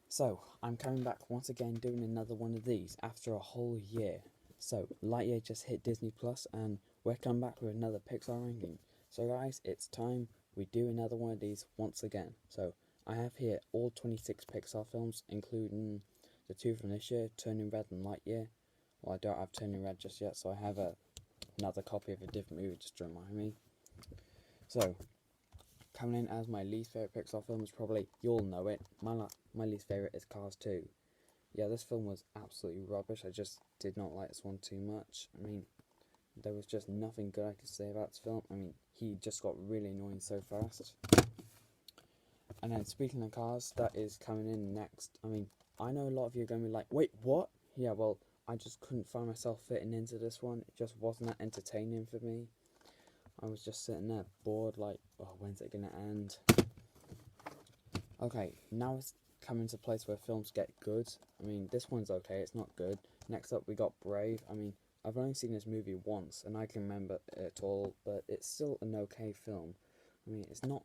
So, I'm coming back once again doing another one of these after a whole year. So, Lightyear just hit Disney Plus and we're coming back with another Pixar ranking. So guys, it's time we do another one of these once again. So, I have here all 26 Pixar films, including the two from this year, Turning Red and Lightyear. Well, I don't have Turning Red just yet, so I have another copy of a different movie just to remind me. So, coming in as my least favourite Pixar film is probably, you'll know it, my least favourite is Cars 2. Yeah, this film was absolutely rubbish. I just did not like this one too much. I mean, there was just nothing good I could say about this film. I mean, he just got really annoying so fast. And then speaking of cars, that is coming in next. I mean, I know a lot of you are going to be like, wait, what? Yeah, well, I just couldn't find myself fitting into this one. It just wasn't that entertaining for me. I was just sitting there bored, like, oh, when's it going to end? Okay, now it's coming to a place where films get good. I mean, this one's okay, it's not good. Next up, we got Brave. I mean, I've only seen this movie once, and I can remember it all, but it's still an okay film. I mean, it's not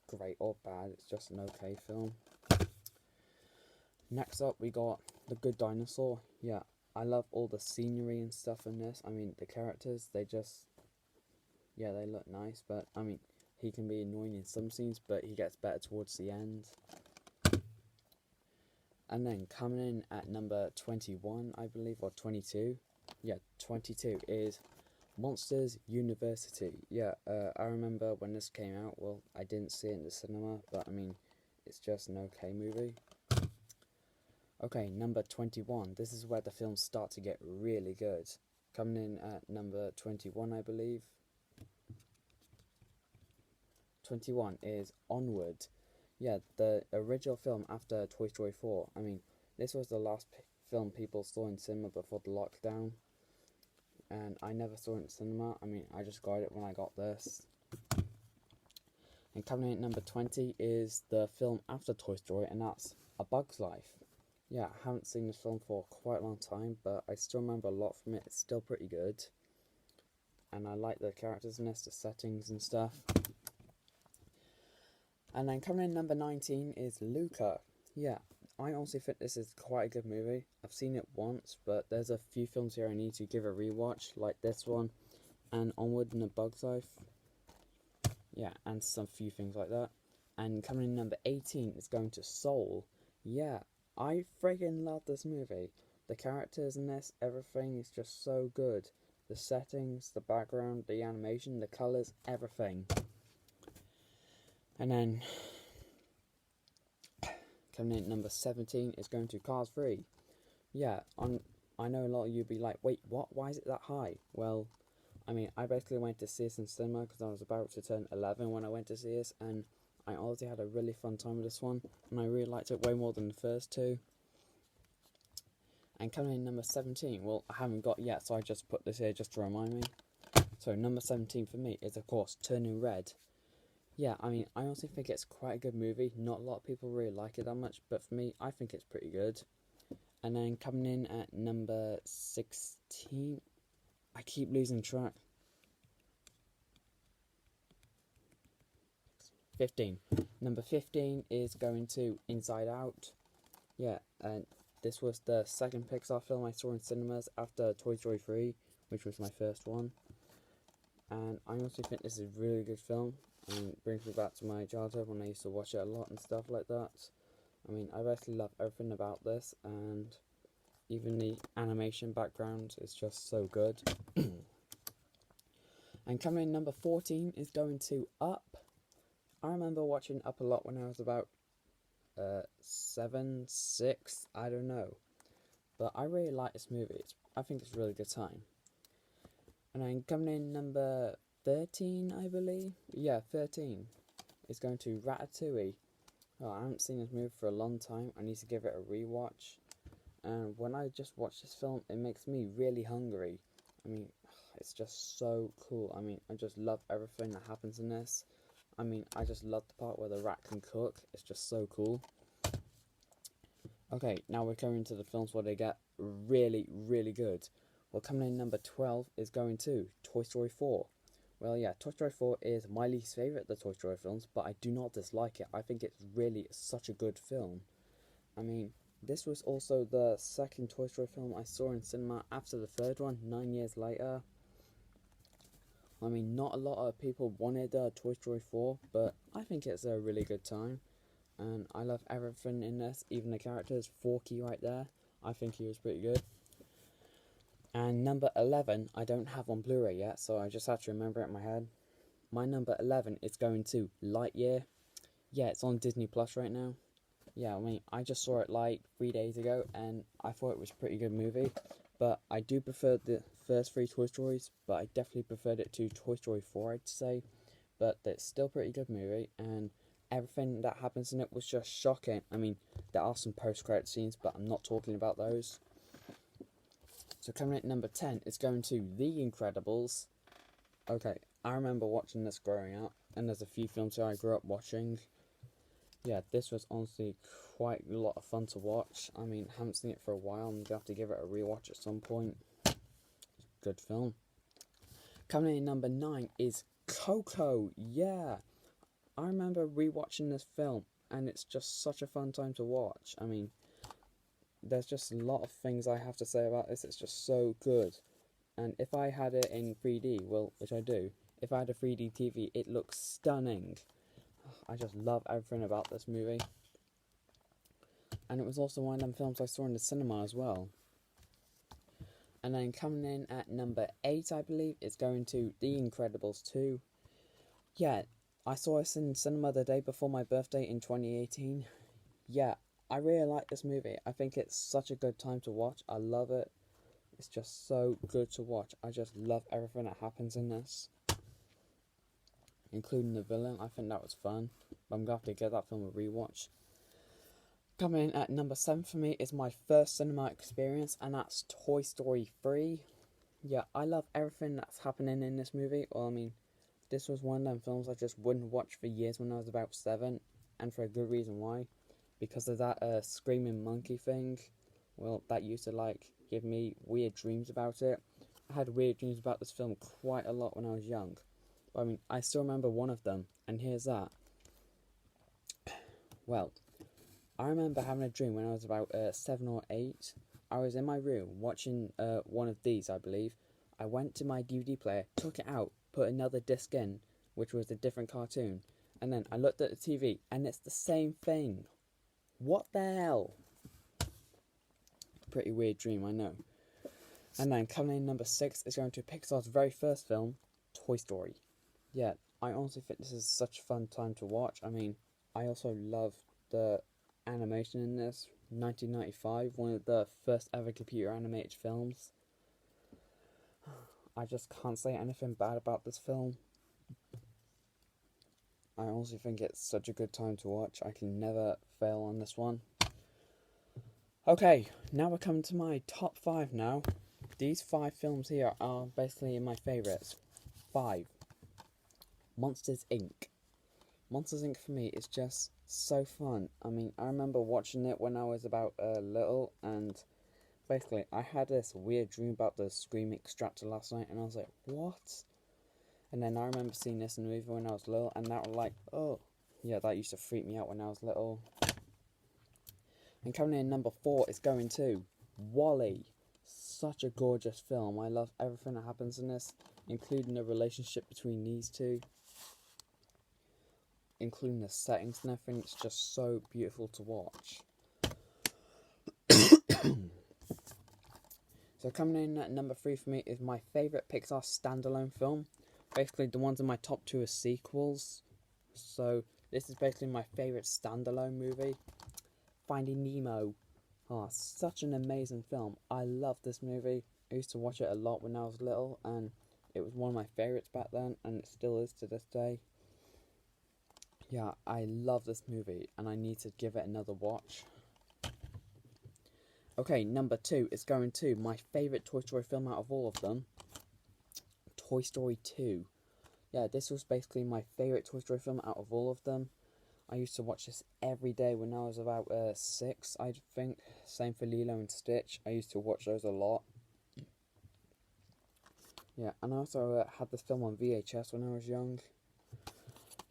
great or bad, it's just an okay film. Next up, we got The Good Dinosaur. Yeah, I love all the scenery and stuff in this. I mean, the characters, they look nice, but, I mean, he can be annoying in some scenes, but he gets better towards the end. And then coming in at number 21, I believe, or 22. Yeah, 22 is Monsters University. Yeah, I remember when this came out. Well, I didn't see it in the cinema, but I mean, it's just an okay movie. Okay, number 21. This is where the films start to get really good. Coming in at number 21, I believe. 21 is Onward. Yeah, the original film after Toy Story 4. I mean, this was the last film people saw in cinema before the lockdown. And I never saw it in cinema. I mean, I just got it when I got this. And coming in at number 20 is the film after Toy Story, and that's A Bug's Life. Yeah, I haven't seen this film for quite a long time, but I still remember a lot from it. It's still pretty good. And I like the characters in this, the settings and stuff. And then coming in number 19 is Luca. Yeah, I honestly think this is quite a good movie. I've seen it once, but there's a few films here I need to give a rewatch, like this one, and Onward and A Bug's Life. Yeah, and some few things like that. And coming in number 18 is going to Soul. Yeah, I friggin' love this movie. The characters in this, everything is just so good. The settings, the background, the animation, the colours, everything. And then coming in at number 17 is going to Cars 3. Yeah, I know a lot of you be like, wait, what? Why is it that high? Well, I mean, I basically went to see this in cinema because I was about to turn 11 when I went to see this, and I honestly had a really fun time with this one, and I really liked it way more than the first two. And coming in number 17, well, I haven't got yet, so I just put this here just to remind me. So number 17 for me is, of course, Turning Red. Yeah, I mean, I honestly think it's quite a good movie. Not a lot of people really like it that much, but for me, I think it's pretty good. And then coming in at number 16, I keep losing track. 15. Number 15 is going to Inside Out. Yeah, and this was the second Pixar film I saw in cinemas after Toy Story 3, which was my first one. And I honestly think this is a really good film. And it brings me back to my childhood when I used to watch it a lot and stuff like that. I mean, I basically love everything about this, and even the animation background is just so good. And coming in number 14 is going to Up. I remember watching Up a lot when I was about 7, 6, I don't know. But I really like this movie. I think it's a really good time. And then coming in number 13, I believe. Yeah, 13 is going to Ratatouille. Oh, I haven't seen this movie for a long time. I need to give it a rewatch. And when I just watch this film, it makes me really hungry. I mean, it's just so cool. I mean, I just love everything that happens in this. I mean, I just love the part where the rat can cook. It's just so cool. Okay, now we're coming to the films where they get really, really good. Well, coming in number 12 is going to Toy Story 4. Well, yeah, Toy Story 4 is my least favourite of the Toy Story films, but I do not dislike it. I think it's really such a good film. I mean, this was also the second Toy Story film I saw in cinema after the third one, 9 years later. I mean, not a lot of people wanted Toy Story 4, but I think it's a really good time. And I love everything in this, even the characters. Forky right there, I think he was pretty good. And number 11, I don't have on Blu-ray yet, so I just have to remember it in my head. My number 11 is going to Lightyear. Yeah, it's on Disney Plus right now. Yeah, I mean, I just saw it like 3 days ago, and I thought it was a pretty good movie. But I do prefer the first 3 Toy Stories, but I definitely preferred it to Toy Story 4, I'd say. But it's still a pretty good movie, and everything that happens in it was just shocking. I mean, there are some post-credit scenes, but I'm not talking about those. So coming in at number 10 is going to The Incredibles. Okay, I remember watching this growing up, and there's a few films that I grew up watching. Yeah, this was honestly quite a lot of fun to watch. I mean, haven't seen it for a while, and have to give it a rewatch at some point. Good film. Coming in at number 9 is Coco. Yeah, I remember rewatching this film, and it's just such a fun time to watch. I mean, there's just a lot of things I have to say about this. It's just so good. And if I had it in 3D, well, which I do, if I had a 3D TV, it looks stunning. I just love everything about this movie. And it was also one of them films I saw in the cinema as well. And then coming in at number 8, I believe, is going to The Incredibles 2. Yeah, I saw this in cinema the day before my birthday in 2018. Yeah, I really like this movie. I think it's such a good time to watch. I love it. It's just so good to watch. I just love everything that happens in this. Including the villain. I think that was fun. But I'm going to have to get that film a rewatch. Coming in at number 7 for me is my first cinema experience, and that's Toy Story 3. Yeah, I love everything that's happening in this movie. Well, I mean, this was one of them films I just wouldn't watch for years when I was about 7, and for a good reason why. Because of that screaming monkey thing. Well, that used to, like, give me weird dreams about it. I had weird dreams about this film quite a lot when I was young. But, I mean, I still remember one of them, and here's that. Well, I remember having a dream when I was about 7 or 8. I was in my room watching one of these, I believe. I went to my DVD player, took it out, put another disc in, which was a different cartoon. And then I looked at the TV, and it's the same thing. What the hell? Pretty weird dream, I know. And then coming in number 6 is going to Pixar's very first film, Toy Story. Yeah, I honestly think this is such a fun time to watch. I mean, I also love the animation in this. 1995, one of the first ever computer animated films. I just can't say anything bad about this film. I honestly think it's such a good time to watch. I can never fail on this one. Okay, now we're coming to my top 5 now. These 5 films here are basically my favourites. 5. Monsters, Inc. Monsters, Inc. for me is just so fun. I mean, I remember watching it when I was about little, and basically I had this weird dream about the Scream Extractor last night, and I was like, what? And then I remember seeing this in the movie when I was little, and that was like, oh, yeah, that used to freak me out when I was little. And coming in number 4 is going to WALL-E. Such a gorgeous film. I love everything that happens in this, including the relationship between these two. Including the settings and everything. It's just so beautiful to watch. So coming in at number 3 for me is my favourite Pixar standalone film. Basically, the ones in my top 2 are sequels. So this is basically my favourite standalone movie. Finding Nemo. Oh, such an amazing film. I love this movie. I used to watch it a lot when I was little, and it was one of my favourites back then, and it still is to this day. Yeah, I love this movie, and I need to give it another watch. Okay, number 2 is going to my favourite Toy Story film out of all of them. Toy Story 2. Yeah, this was basically my favourite Toy Story film out of all of them. I used to watch this every day when I was about 6, I think. Same for Lilo and Stitch. I used to watch those a lot. Yeah, and I also had this film on VHS when I was young.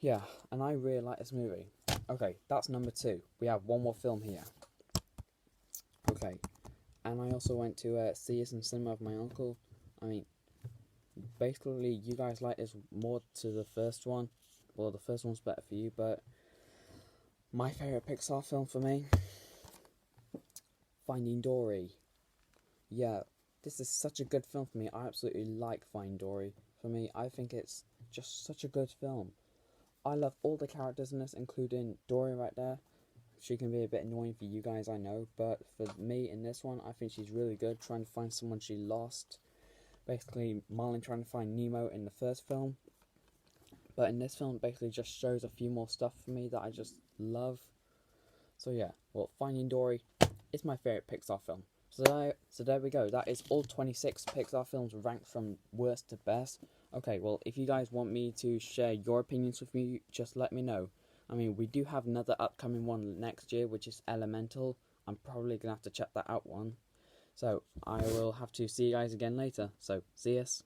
Yeah, and I really like this movie. Okay, that's number 2. We have one more film here. Okay, and I also went to see this in cinema with my uncle. I mean, basically, you guys like this more to the first one. Well, the first one's better for you, but my favourite Pixar film for me, Finding Dory. Yeah, this is such a good film for me. I absolutely like Finding Dory. For me, I think it's just such a good film. I love all the characters in this, including Dory right there. She can be a bit annoying for you guys, I know, but for me in this one, I think she's really good, trying to find someone she lost. Basically, Marlin trying to find Nemo in the first film. But in this film, it basically just shows a few more stuff for me that I just love. So yeah, well, Finding Dory is my favourite Pixar film. So there we go. That is all 26 Pixar films ranked from worst to best. Okay, well, if you guys want me to share your opinions with me, just let me know. I mean, we do have another upcoming one next year, which is Elemental. I'm probably going to have to check that out one. So, I will have to see you guys again later. So, see us.